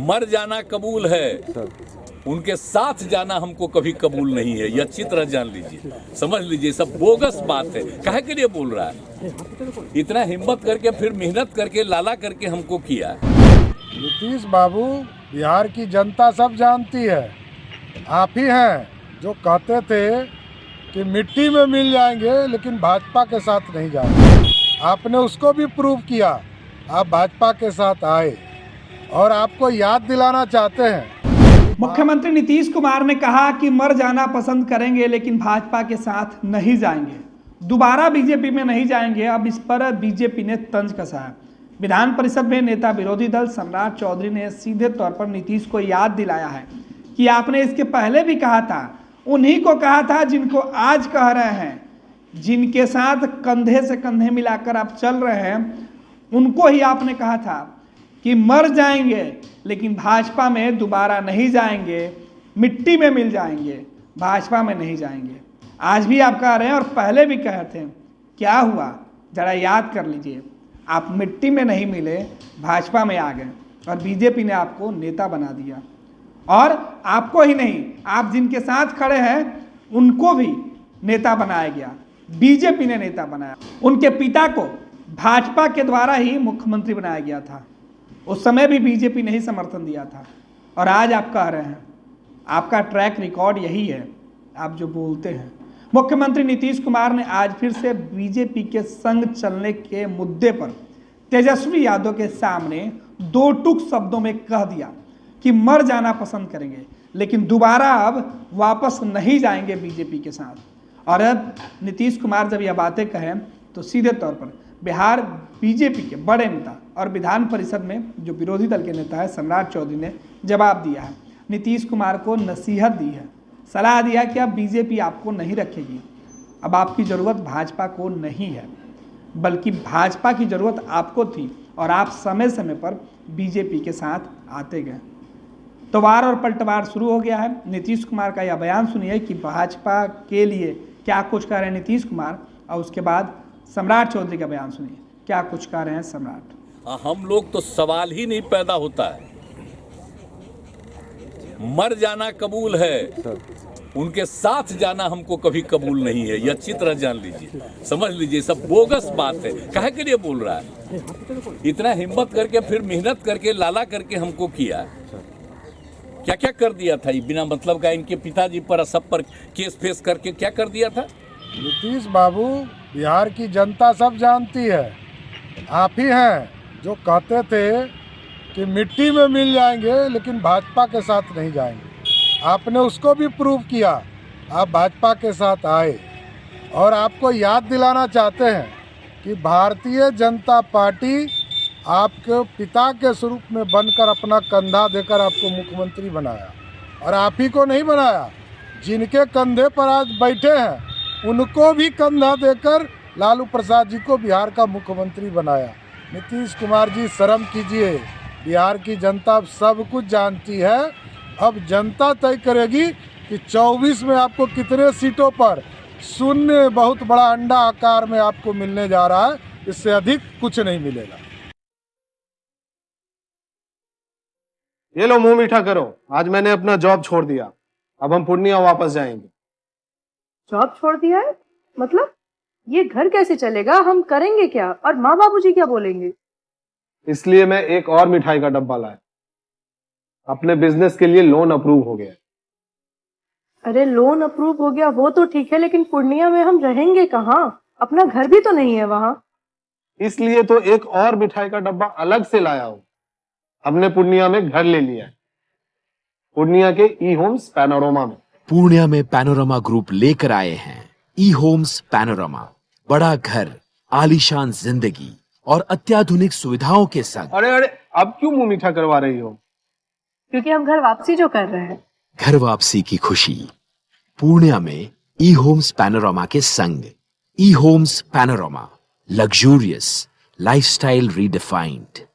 मर जाना कबूल है, उनके साथ जाना हमको कभी कबूल नहीं है। ये अच्छी तरह जान लीजिए, समझ लीजिए, सब बोगस बात है। काहे के लिए बोल रहा है? इतना हिम्मत करके फिर मेहनत करके लाला करके हमको किया। नीतीश बाबू, बिहार की जनता सब जानती है, आप ही हैं जो कहते थे कि मिट्टी में मिल जाएंगे लेकिन भाजपा के साथ नहीं जाएंगे। आपने उसको भी प्रूव किया, आप भाजपा के साथ आए और आपको याद दिलाना चाहते हैं। मुख्यमंत्री नीतीश कुमार ने कहा कि मर जाना पसंद करेंगे लेकिन भाजपा के साथ नहीं जाएंगे, दोबारा बीजेपी में नहीं जाएंगे। अब इस पर बीजेपी ने तंज कसा है। विधान परिषद में नेता विरोधी दल सम्राट चौधरी ने सीधे तौर पर नीतीश को याद दिलाया है कि आपने इसके पहले भी कहा था, उन्हीं को कहा था जिनको आज कह रहे हैं, जिनके साथ कंधे से कंधे मिलाकर आप चल रहे हैं, उनको ही आपने कहा था कि मर जाएंगे लेकिन भाजपा में दोबारा नहीं जाएंगे, मिट्टी में मिल जाएंगे, भाजपा में नहीं जाएंगे। आज भी आप कह रहे हैं और पहले भी कहे थे। क्या हुआ जरा याद कर लीजिए। आप मिट्टी में नहीं मिले, भाजपा में आ गए और बीजेपी ने आपको नेता बना दिया। और आपको ही नहीं, आप जिनके साथ खड़े हैं उनको भी नेता बनाया गया, बीजेपी ने नेता बनाया। उनके पिता को भाजपा के द्वारा ही मुख्यमंत्री बनाया गया था, उस समय भी बीजेपी ने ही समर्थन दिया था। और आज आप कह रहे हैं, आपका ट्रैक रिकॉर्ड यही है, आप जो बोलते हैं। मुख्यमंत्री नीतीश कुमार ने आज फिर से बीजेपी के संग चलने के मुद्दे पर तेजस्वी यादव के सामने दो टूक शब्दों में कह दिया कि मर जाना पसंद करेंगे लेकिन दोबारा अब वापस नहीं जाएंगे बीजेपी के साथ। और अब नीतीश कुमार जब यह बातें कहें तो सीधे तौर पर बिहार बीजेपी के बड़े नेता और विधान परिषद में जो विरोधी दल के नेता है सम्राट चौधरी ने जवाब दिया है। नीतीश कुमार को नसीहत दी है, सलाह दिया कि अब बीजेपी आपको नहीं रखेगी, अब आपकी ज़रूरत भाजपा को नहीं है, बल्कि भाजपा की ज़रूरत आपको थी और आप समय समय पर बीजेपी के साथ आते गए। तो वार और पलटवार शुरू हो गया है। नीतीश कुमार का यह बयान सुनिए कि भाजपा के लिए क्या कुछ कह रहे हैं नीतीश कुमार, और उसके बाद सम्राट चौधरी का बयान सुनिए क्या कुछ कह रहे हैं सम्राट। हम लोग तो सवाल ही नहीं पैदा होता है। मर जाना कबूल है, उनके साथ जाना हमको कभी कबूल नहीं है। ये अच्छी तरह जान लीजिए, समझ लीजिए, सब बोगस बात है। काहे के लिए बोल रहा है? इतना हिम्मत करके फिर मेहनत करके लाला करके हमको किया। क्या क्या कर दिया था ये बिना मतलब का? इनके पिताजी पर सब पर केस फेस करके क्या कर दिया था? नीतीश बाबू, बिहार की जनता सब जानती है, आप ही हैं जो कहते थे कि मिट्टी में मिल जाएंगे लेकिन भाजपा के साथ नहीं जाएंगे। आपने उसको भी प्रूव किया, आप भाजपा के साथ आए और आपको याद दिलाना चाहते हैं कि भारतीय जनता पार्टी आपके पिता के स्वरूप में बनकर अपना कंधा देकर आपको मुख्यमंत्री बनाया। और आप ही को नहीं बनाया, जिनके कंधे पर आज बैठे हैं उनको भी कंधा देकर लालू प्रसाद जी को बिहार का मुख्यमंत्री बनाया। नीतीश कुमार जी, शर्म कीजिए। बिहार की जनता सब कुछ जानती है। अब जनता तय करेगी कि 24 में आपको कितने सीटों पर शून्य बहुत बड़ा अंडा आकार में आपको मिलने जा रहा है, इससे अधिक कुछ नहीं मिलेगा। ये लो, मुंह मीठा करो, आज मैंने अपना जॉब छोड़ दिया, अब हम पूर्णिया वापस जाएंगे। जॉब छोड़ दिया है? मतलब ये घर कैसे चलेगा, हम करेंगे क्या और माँ बाबूजी क्या बोलेंगे? इसलिए मैं एक और मिठाई का डब्बा लाया, अपने बिजनेस के लिए लोन अप्रूव हो गया। अरे लोन अप्रूव हो गया वो तो ठीक है, लेकिन पूर्णिया में हम रहेंगे कहाँ? अपना घर भी तो नहीं है वहाँ। इसलिए तो एक और मिठाई का डब्बा अलग से लाया हूँ। हमने पूर्णिया में घर ले लिया है, पूर्णिया के ई होम्स पैनोरमा में। पूर्णिया में पैनोरमा ग्रुप लेकर आए हैं ई होम्स पैनोरमा, बड़ा घर, आलीशान जिंदगी और अत्याधुनिक सुविधाओं के संग। अरे अरे, अब क्यों मुंह मीठा करवा रही हो? क्योंकि हम घर वापसी जो कर रहे हैं। घर वापसी की खुशी पूर्णिया में ई होम्स पैनोरमा के संग। E homes panorama, luxurious lifestyle redefined.